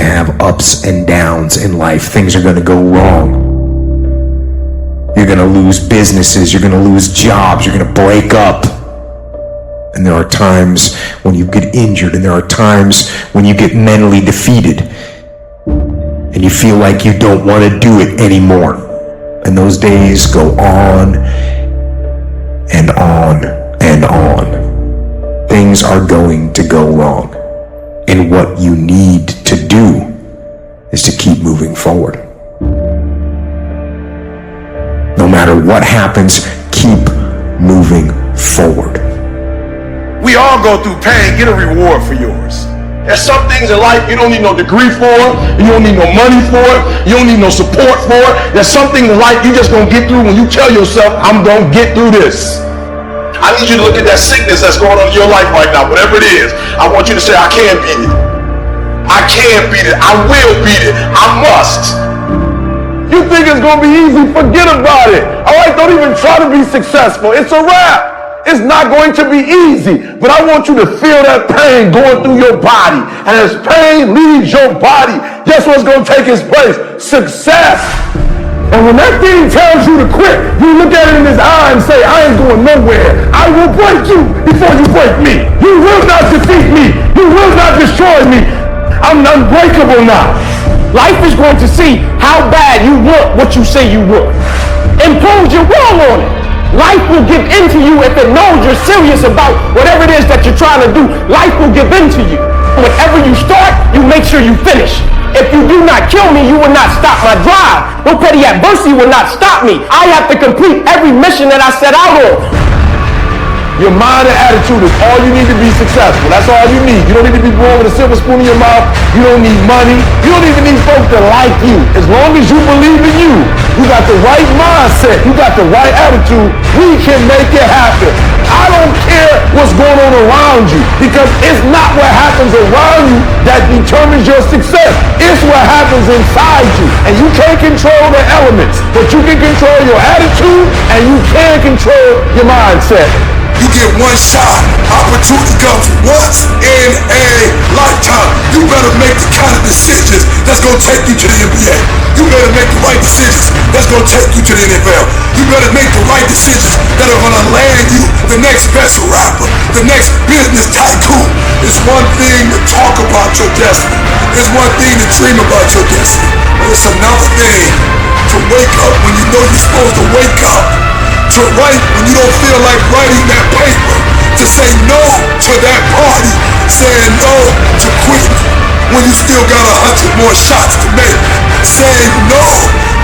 to have ups and downs in life. Things are going to go wrong. You're going to lose businesses. You're going to lose jobs. You're going to break up. And there are times when you get injured, and there are times when you get mentally defeated and you feel like you don't want to do it anymore. And those days go on and on and on. Things are going to go wrong. And what you need to do is to keep moving forward. No matter what happens, keep moving forward. We all go through pain. Get a reward for yours. There's some things in life you don't need no degree for, you don't need no money for it, you don't need no support for it. There's some things in life you just gonna get through when you tell yourself, I'm gonna get through this. I need you to look at that sickness that's going on in your life right now, whatever it is. I want you to say, I can beat it. I can beat it. I will beat it. I must. You think it's gonna be easy? Forget about it. All right, don't even try to be successful. It's a wrap. It's not going to be easy, but I want you to feel that pain going through your body. And as pain leaves your body, guess what's going to take its place? Success. And when that thing tells you to quit, you look at it in his eye and say, I ain't going nowhere. I will break you before you break me. You will not defeat me. You will not destroy me. I'm unbreakable now. Life is going to see how bad you want what you say you want. Impose your will on it. Life will give in to you if it knows you're serious about whatever it is that you're trying to do. Life will give in to you. Whatever you start, you make sure you finish. If you do not kill me, you will not stop my drive. No petty adversity will not stop me. I have to complete every mission that I set out on. Your mind and attitude is all you need to be successful. That's all you need. You don't need to be born with a silver spoon in your mouth. You don't need money. You don't even need folks to like you. As long as you believe in you, you got the right mindset, you got the right attitude, we can make it happen. I don't care what's going on around you, because it's not what happens around you that determines your success. It's what happens inside you. And you can't control the elements, but you can control your attitude and you can control your mindset. You get one shot. Opportunity comes once in a lifetime. You better make the kind of decisions that's going to take you to the NBA. You better make the right decisions that's going to take you to the NFL. You better make the right decisions that are going to land you the next best rapper, the next business tycoon. It's one thing to talk about your destiny. It's one thing to dream about your destiny. But it's another thing to wake up when you know you're supposed to wake up. To write when you don't feel like writing that paper, to say no to that party, saying no to quitting when you still got 100 more shots to make, saying no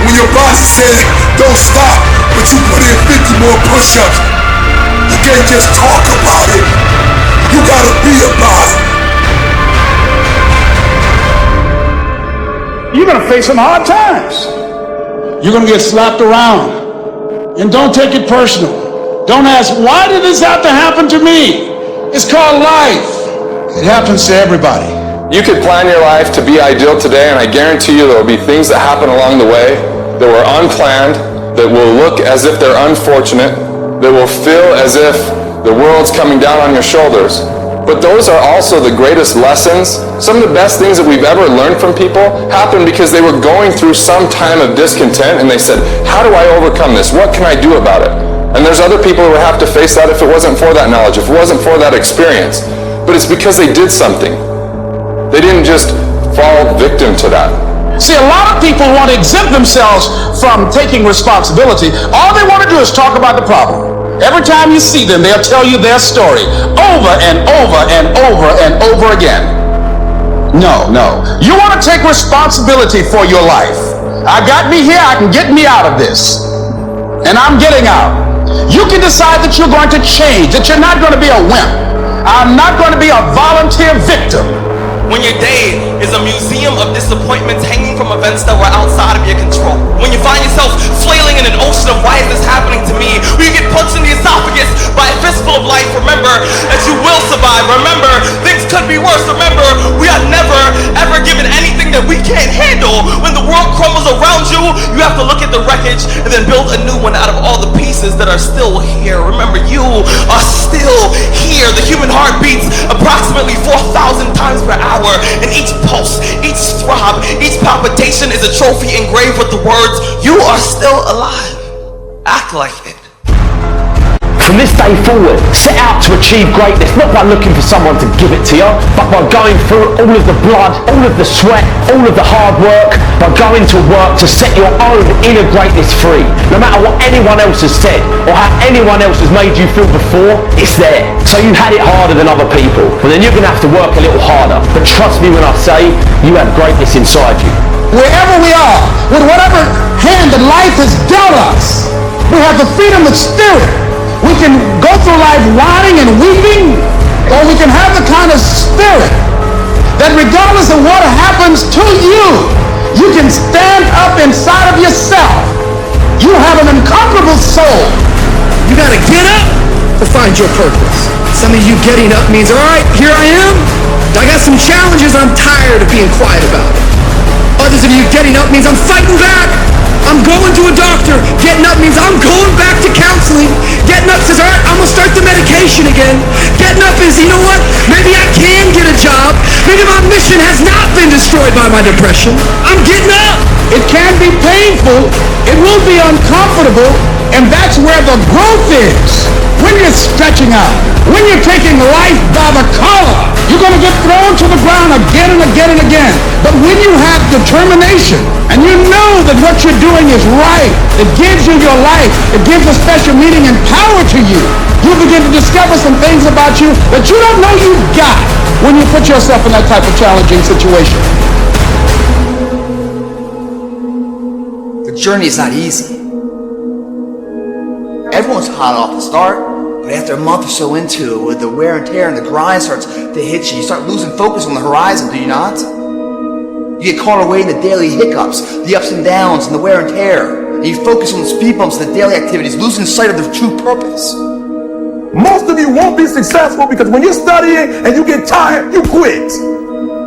when your body said don't stop, but you put in 50 more push-ups. You can't just talk about it, you gotta be about it. You're gonna face some hard times. You're gonna get slapped around. And don't take it personal. Don't ask, why did this have to happen to me? It's called life. It happens to everybody. You could plan your life to be ideal today, and I guarantee you there will be things that happen along the way that were unplanned, that will look as if they're unfortunate, that will feel as if the world's coming down on your shoulders. But those are also the greatest lessons. Some of the best things that we've ever learned from people happened because they were going through some time of discontent and they said, how do I overcome this? What can I do about it? And there's other people who would have to face that if it wasn't for that knowledge, if it wasn't for that experience. But it's because they did something. They didn't just fall victim to that. See, a lot of people want to exempt themselves from taking responsibility. All they want to do is talk about the problem. Every time you see them, they'll tell you their story over and over and over and over again. No. You want to take responsibility for your life. I got me here, I can get me out of this. And I'm getting out. You can decide that you're going to change, that you're not going to be a wimp. I'm not going to be a volunteer victim. When your day is a museum of disappointments hanging from events that were outside of your control. When you find yourself flailing in an ocean of why is this happening to me? When you get punched in the esophagus by a fistful of life, remember that you will survive. Remember, things could be worse. Remember, we are never, ever given anything that we can't handle. When the world crumbles around you, You have to look at the wreckage and then build a new one out of all the pieces that are still here. Remember, you are still here. The human heart beats approximately 4,000 times per hour, and each pulse, each throb, each palpitation is a trophy engraved with the words, "You are still alive." Act like it. From this day forward, set out to achieve greatness, not by looking for someone to give it to you, but by going through all of the blood, all of the sweat, all of the hard work, by going to work to set your own inner greatness free. No matter what anyone else has said, or how anyone else has made you feel before, it's there. So you had it harder than other people, well then you're going to have to work a little harder. But trust me when I say, you have greatness inside you. Wherever we are, with whatever hand that life has dealt us, we have the freedom of spirit. We can go through life whining and weeping, or we can have the kind of spirit that regardless of what happens to you, you can stand up inside of yourself. You have an unconquerable soul. You gotta get up to find your purpose. Some of you getting up means, all right, here I am. I got some challenges I'm tired of being quiet about. Others of you getting up means I'm fighting back. I'm going to a doctor. Getting up means I'm going back to counseling. Getting up says, all right, I'm going to start the medication again. Getting up is, you know what? Maybe I can get a job. Maybe my mission has not been destroyed by my depression. I'm getting up. It can be painful. It will be uncomfortable. And that's where the growth is. When you're stretching out, when you're taking life by the collar, you're going to get thrown to the ground again and again and again. But when you have determination and you know that what you're doing is right, it gives you your life, it gives a special meaning and power to you, you begin to discover some things about you that you don't know you've got when you put yourself in that type of challenging situation. The journey is not easy. Everyone's hot off the start, but after a month or so into it, with the wear and tear and the grind starts to hit you, you start losing focus on the horizon, do you not? You get caught away in the daily hiccups, the ups and downs, and the wear and tear. And you focus on the speed bumps and the daily activities, losing sight of the true purpose. Most of you won't be successful because when you're studying and you get tired, you quit.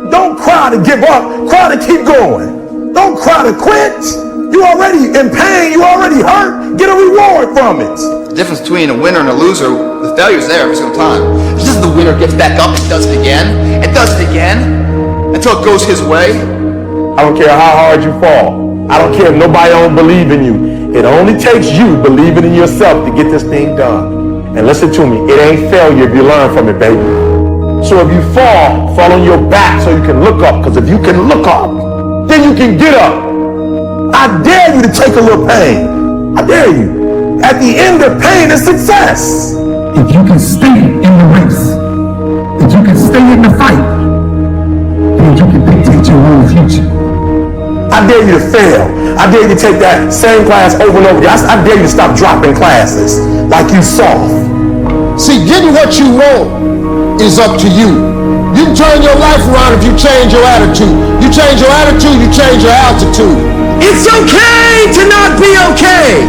Don't cry to give up, cry to keep going. Don't cry to quit. You already in pain, you already hurt, get a reward from it. The difference between a winner and a loser, the failure's there every single time. It's just the winner gets back up and does it again, until it goes his way. I don't care how hard you fall. I don't care if nobody don't believe in you. It only takes you believing in yourself to get this thing done. And listen to me, it ain't failure if you learn from it, baby. So if you fall on your back so you can look up, because if you can look up, then you can get up. I dare you to take a little pain. I dare you. At the end of pain is success. If you can stay in the race, if you can stay in the fight, then you can dictate your own future. I dare you to fail. I dare you to take that same class over and over again. I dare you to stop dropping classes like you soft. See, getting what you want is up to you. You can turn your life around if you change your attitude. You change your attitude, you change your altitude. It's okay to not be okay.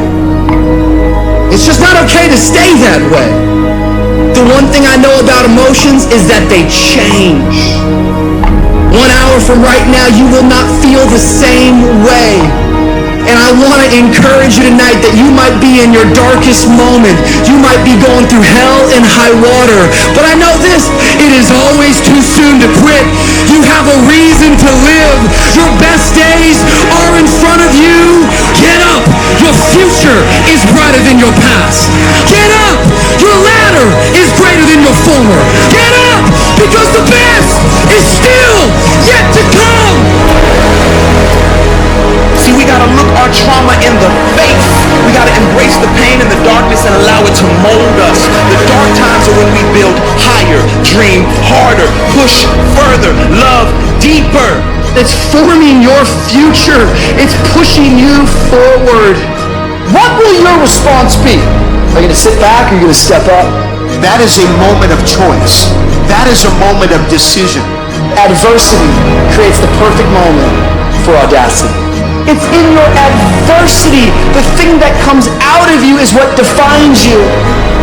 It's just not okay to stay that way. The one thing I know about emotions is that they change. 1 hour from right now, you will not feel the same way. And I want to encourage you tonight that you might be in your darkest moment. You might be going through hell and high water. But I know this, it is always too soon to quit. You have a reason to live. Your best days are in front of you. Get up. Your future is brighter than your past. Get up. Your ladder is greater than your former. Get up, because the best is still yet to come. See, we gotta look our trauma in the face. We gotta embrace the pain and the darkness and allow it to mold us. The dark times are when we build higher, dream harder, push further, love deeper. It's forming your future. It's pushing you forward. What will your response be? Are you gonna sit back or are you gonna step up? That is a moment of choice. That is a moment of decision. Adversity creates the perfect moment for audacity. It's in your adversity. The thing that comes out of you is what defines you.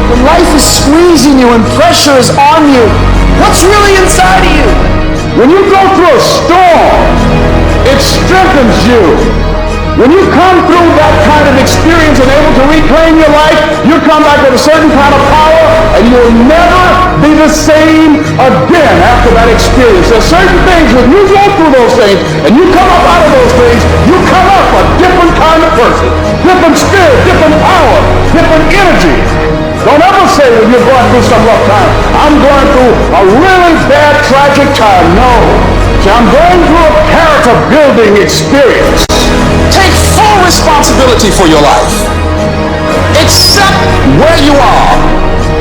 When life is squeezing you and pressure is on you, what's really inside of you? When you go through a storm, it strengthens you. When you come through that kind of experience and able to reclaim your life, you come back with a certain kind of power, and you will never be the same again after that experience. There's certain things, when you go through those things, and you come up out of those things, you come up a different kind of person, different spirit, different power, different energy. Don't ever say when you're going through some rough time, I'm going through a really bad, tragic time. No. See, I'm going through a character-building experience. Take full responsibility for your life. Accept where you are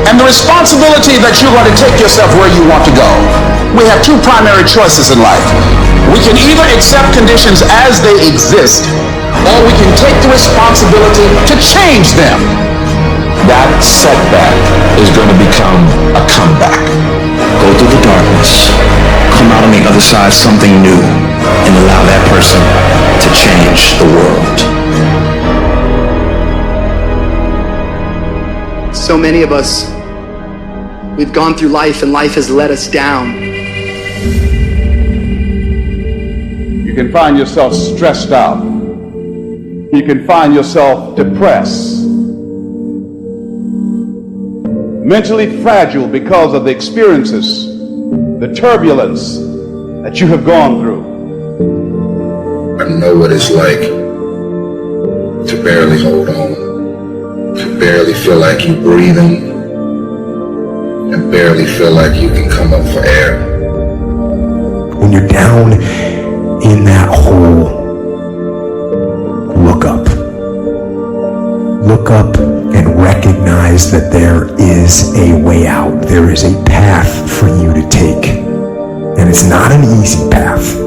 and the responsibility that you're going to take yourself where you want to go. We have two primary choices in life. We can either accept conditions as they exist, or we can take the responsibility to change them. That setback is going to become a comeback. Go through the darkness, come out on the other side something new, and allow that person to change the world. So many of us, we've gone through life and life has let us down. You can find yourself stressed out. You can find yourself depressed, mentally fragile because of the experiences, the turbulence that you have gone through. I know what it's like to barely hold on, to barely feel like you're breathing, and barely feel like you can come up for air. When you're down in that hole, look up. Look up and recognize that there is a way out. There is a path for you to take. And it's not an easy path.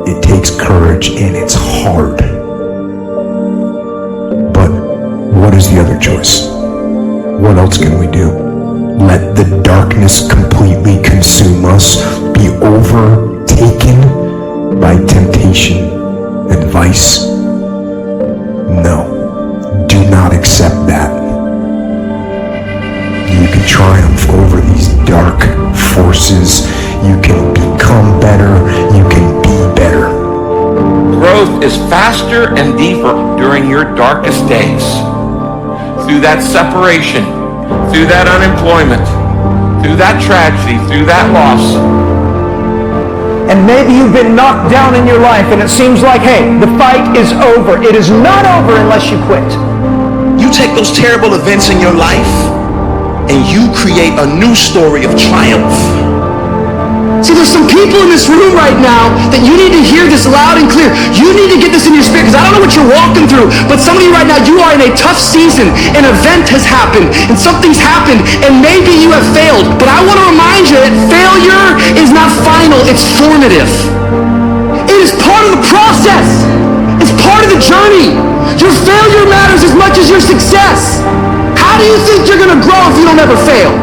It takes courage and it's hard. But what is the other choice? What else can we do? Let the darkness completely consume us, be overtaken by temptation and vice? No. Do not accept that. You can triumph over these dark forces. You can become better. You can be better. Growth is faster and deeper during your darkest days. Through that separation, through that unemployment, through that tragedy, through that loss. And maybe you've been knocked down in your life and it seems like, hey, the fight is over. It is not over unless you quit. You take those terrible events in your life and you create a new story of triumph. See, there's some people in this room right now that you need to hear this loud and clear. You need to get this in your spirit, because I don't know what you're walking through, but some of you right now, you are in a tough season. An event has happened and something's happened and maybe you have failed. But I want to remind you that failure is not final, it's formative. It is part of the process. It's part of the journey. Your failure matters as much as your success. How do you think you're going to grow if you don't ever fail?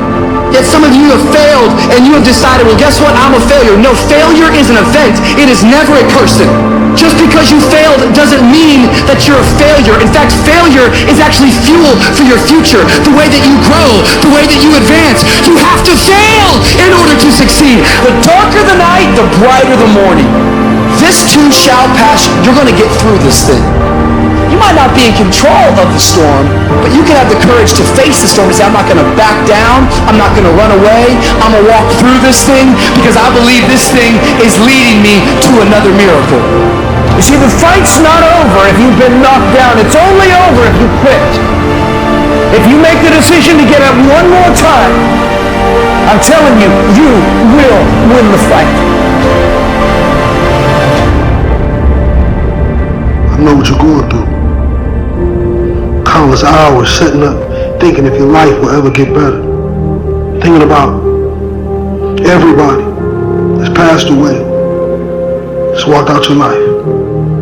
Yet some of you have failed and you have decided, well, guess what? I'm a failure. No, failure is an event. It is never a person. Just because you failed doesn't mean that you're a failure. In fact, failure is actually fuel for your future. The way that you grow, the way that you advance. You have to fail in order to succeed. The darker the night, the brighter the morning. This too shall pass. You're going to get through this thing. You might not be in control of the storm, but you can have the courage to face the storm and say, I'm not going to back down. I'm not going to run away. I'm going to walk through this thing because I believe this thing is leading me to another miracle. You see, the fight's not over if you've been knocked down. It's only over if you quit. If you make the decision to get up one more time, I'm telling you, you will win the fight. I know what you're going through. Countless hours sitting up thinking if your life will ever get better. Thinking about everybody that's passed away, just walked out your life.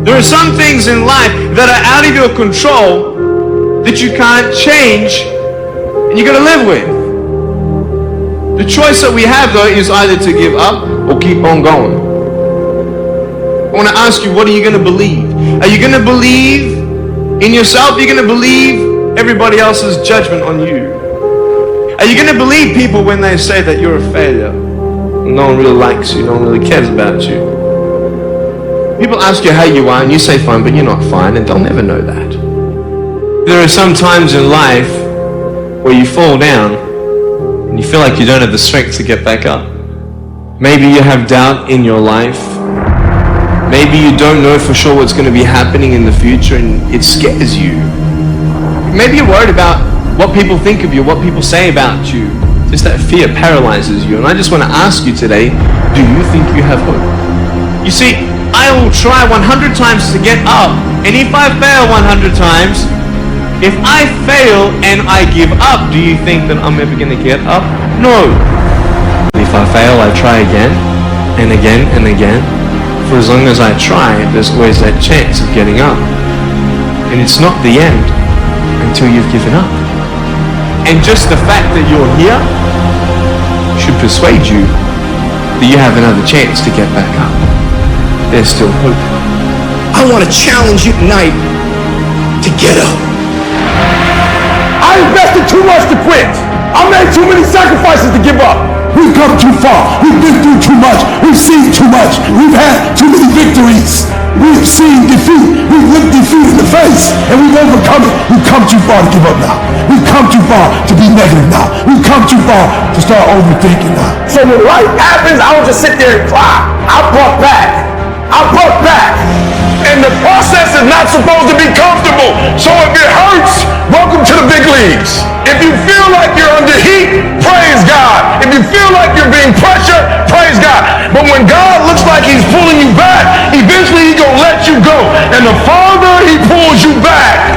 There are some things in life that are out of your control that you can't change and you gotta live with. The choice that we have though is either to give up or keep on going. I want to ask you, what are you going to believe? Are you going to believe in yourself? Are you going to believe everybody else's judgment on you? Are you going to believe people when they say that you're a failure? No one really likes you, no one really cares about you. People ask you how you are and you say fine, but you're not fine, and they'll never know that. There are some times in life where you fall down and you feel like you don't have the strength to get back up. Maybe you have doubt in your life. Maybe you don't know for sure what's going to be happening in the future and it scares you. Maybe you're worried about what people think of you, what people say about you. Just that fear paralyzes you. And I just want to ask you today, do you think you have hope? You see, I will try 100 times to get up, and if I fail 100 times, if I fail and I give up, do you think that I'm ever going to get up? No. If I fail, I try again, and again, and again. For as long as I try, there's always that chance of getting up. And it's not the end until you've given up. And just the fact that you're here should persuade you that you have another chance to get back up. There's still hope. I want to challenge you tonight to get up. I invested too much to quit. I made too many sacrifices to give up. We've come too far. We've been through too much. We've seen too much. We've had too many victories. We've seen defeat. We've looked defeat in the face, and we've overcome it. We've come too far to give up now. We've come too far to be negative now. We've come too far to start overthinking now. So when life happens, I don't just sit there and cry. I buck back. I buck back. And the process is not supposed to be comfortable. So if it hurts, welcome to the big leagues. If you feel like you're under heat, praise God. If you feel like you're being pressured, praise God. But when God looks like he's pulling you back, eventually he's going to let you go. And the farther he pulls you back,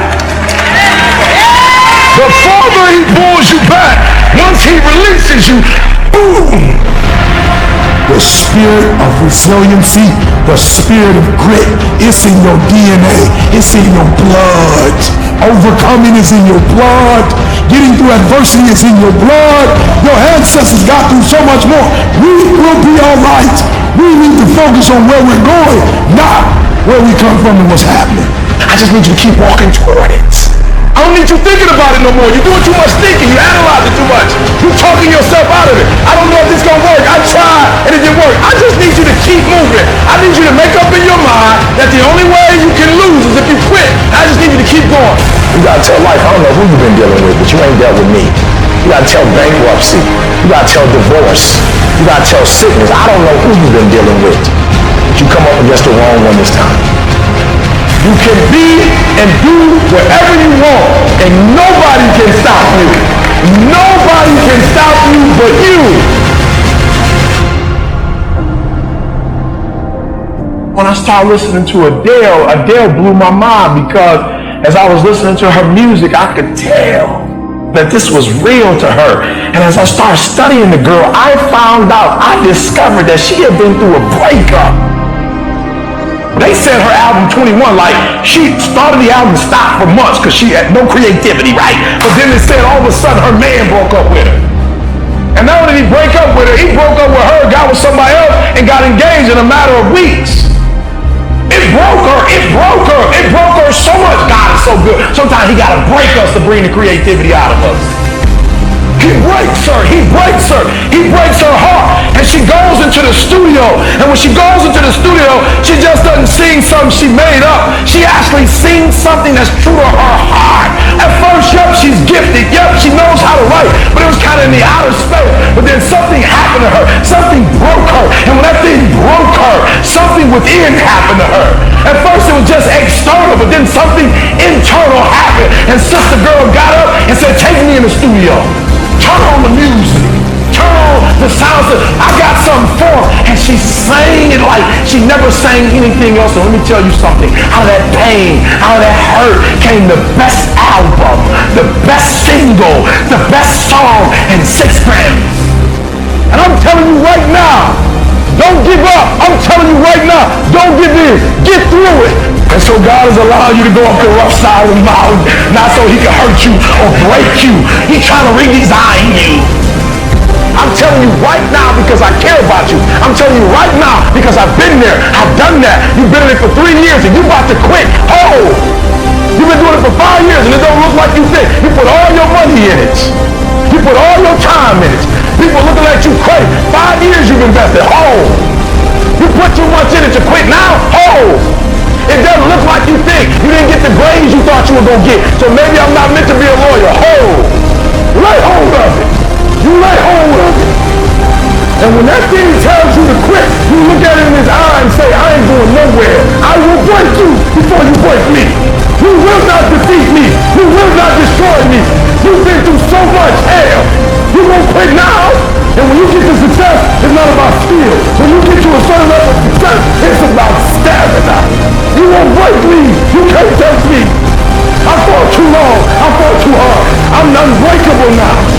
the farther he pulls you back, once he releases you, boom. The spirit of resiliency, the spirit of grit, it's in your DNA, it's in your blood. Overcoming is in your blood. Getting through adversity is in your blood. Your ancestors got through so much more. We will be all right. We need to focus on where we're going, not where we come from and what's happening. I just need you to keep walking toward it. I don't need you thinking about it no more. You're doing too much thinking. You analyze it too much. You're talking yourself out of it. I don't know if this is going to work. I tried and it didn't work. I just need you to keep moving. I need you to make up in your mind that the only way you can lose is if you quit. I just need you to keep going. You got to tell life, I don't know who you've been dealing with, but you ain't dealt with me. You got to tell bankruptcy. You got to tell divorce. You got to tell sickness. I don't know who you've been dealing with, but you come up against the wrong one this time. You can be and do whatever you want, and nobody can stop you. Nobody can stop you but you. When I started listening to Adele blew my mind because as I was listening to her music, I could tell that this was real to her. And as I started studying the girl, I discovered that she had been through a breakup. They said her album 21, like she started the album and stopped for months because she had no creativity, right? But then they said all of a sudden her man broke up with her. And not only did he break up with her, he broke up with her, got with somebody else, and got engaged in a matter of weeks. It broke her so much. God is so good. Sometimes he gotta break us to bring the creativity out of us. He breaks her heart, and she goes into the studio, and when she goes into the studio, she just doesn't sing something she made up. She actually sings something that's true to her heart. At first, yep, she's gifted, yep, she knows how to write, but it was kind of in the outer space. But then something happened to her, something broke her, and when that thing broke her, something within happened to her. At first, it was just external, but then something internal happened, and Sister Girl got up and said, take me in the studio. Turn on the music. Turn on the sounds. I got something for her. And she sang it like she never sang anything else. And let me tell you something. Out of that pain, out of that hurt came the best album, the best single, the best song, and 6 Grammys. And I'm telling you right now, don't give up. I'm telling you right now, don't give in. Get through it. And so God is allowing you to go up the rough side of the mountain, not so he can hurt you or break you. He's trying to redesign you. I'm telling you right now because I care about you. I'm telling you right now because I've been there. I've done that. You've been in it for 3 years and you're about to quit. Oh, you've been doing it for 5 years and it don't look like you think. You put all your money in it. You put all your time in it. People looking at you crazy. 5 years you've invested. Oh. You put too much in it to quit now? Hold! It doesn't look like you think. You didn't get the grades you thought you were going to get. So maybe I'm not meant to be a lawyer. Hold! Lay hold of it. You lay hold of it. And when that thing tells you to quit, you look at it in his eye and say, I ain't going nowhere. I will break you before you break me. You will not defeat me. You will not destroy me. You've been through so much hell. You won't quit now. And when you get to success, it's not about skill. When you get to a certain level of success, it's about stamina. You won't break me. You can't touch me. I fought too long. I fought too hard. I'm unbreakable now.